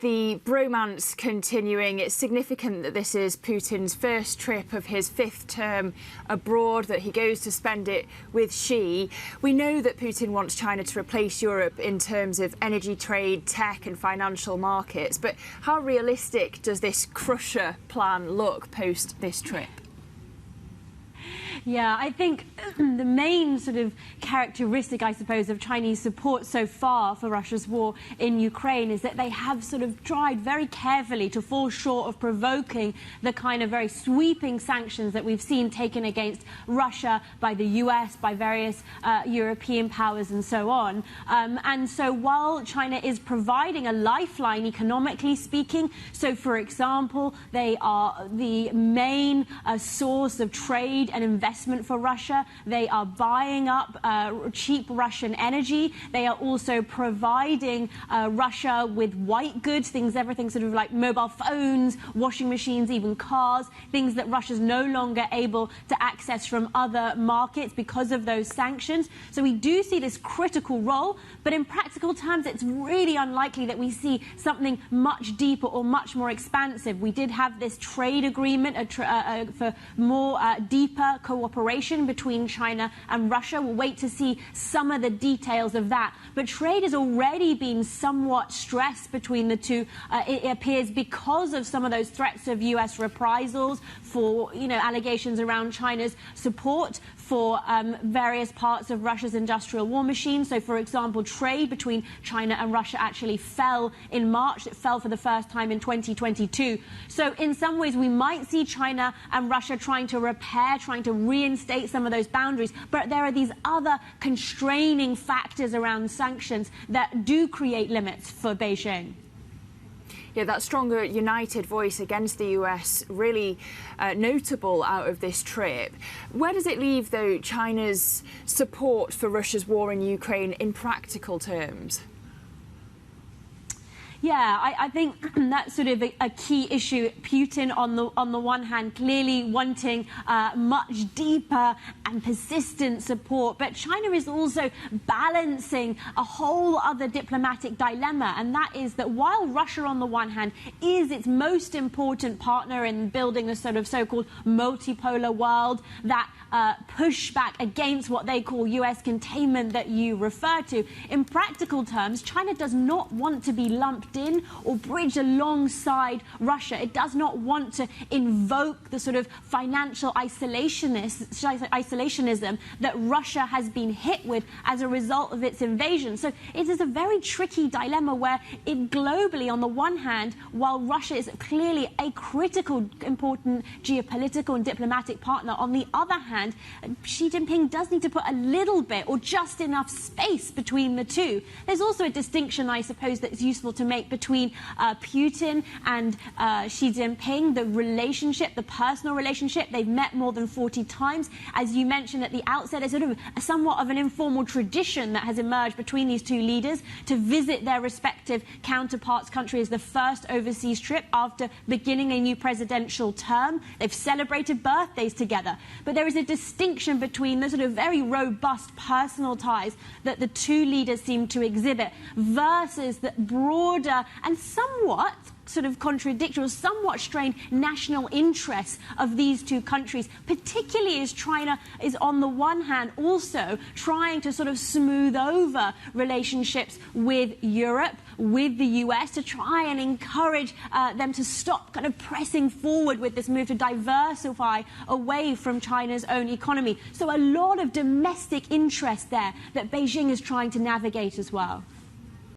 The bromance continuing. It's significant that this is Putin's first trip of his fifth term abroad, that he goes to spend it with Xi. We know that Putin wants China to replace Europe in terms of energy trade, tech and financial markets. But how realistic does this crusher plan look post this trip? Yeah, I think the main sort of characteristic, I suppose, of Chinese support so far for Russia's war in Ukraine is that they have sort of tried very carefully to fall short of provoking the kind of very sweeping sanctions that we've seen taken against Russia by the US, by various European powers and so on. And so while China is providing a lifeline economically speaking, so for example, they are the main source of trade and investment for Russia. They are buying up cheap Russian energy. They are also providing Russia with white goods, everything sort of like mobile phones, washing machines, even cars, things that Russia's no longer able to access from other markets because of those sanctions. So we do see this critical role, but in practical terms, it's really unlikely that we see something much deeper or much more expansive. We did have this trade agreement for more deeper cooperation between China and Russia. We'll wait to see some of the details of that. But trade has already been somewhat stressed between the two, it appears, because of some of those threats of US reprisals for, allegations around China's support for various parts of Russia's industrial war machine. So, for example, trade between China and Russia actually fell in March. It fell for the first time in 2022. So, in some ways, we might see China and Russia trying to repair, trying to reinstate some of those boundaries. But there are these other constraining factors around sanctions that do create limits for Beijing. Yeah, that stronger, united voice against the US really notable out of this trip. Where does it leave, though, China's support for Russia's war in Ukraine in practical terms? Yeah, I think that's sort of a key issue. Putin, on the one hand, clearly wanting much deeper and persistent support, but China is also balancing a whole other diplomatic dilemma, and that is that while Russia, on the one hand, is its most important partner in building the sort of so-called multipolar world, that pushback against what they call US containment that you refer to, in practical terms, China does not want to be lumped in or bridged alongside Russia. It does not want to invoke the sort of financial isolationism that Russia has been hit with as a result of its invasion. So it is a very tricky dilemma where globally, on the one hand, while Russia is clearly a critical, important geopolitical and diplomatic partner, on the other hand, Xi Jinping does need to put a little bit or just enough space between the two. There's also a distinction, I suppose, that's useful to make between Putin and Xi Jinping, the relationship, the personal relationship. They've met more than 40 times. As you mentioned at the outset, there's sort of somewhat of an informal tradition that has emerged between these two leaders to visit their respective counterparts' countries, the first overseas trip after beginning a new presidential term. They've celebrated birthdays together. But there is a distinction between the sort of very robust personal ties that the two leaders seem to exhibit versus the broader and somewhat sort of contradictory or somewhat strained national interests of these two countries, particularly as China is on the one hand also trying to sort of smooth over relationships with Europe, with the US, to try and encourage them to stop kind of pressing forward with this move to diversify away from China's own economy. So a lot of domestic interest there that Beijing is trying to navigate as well.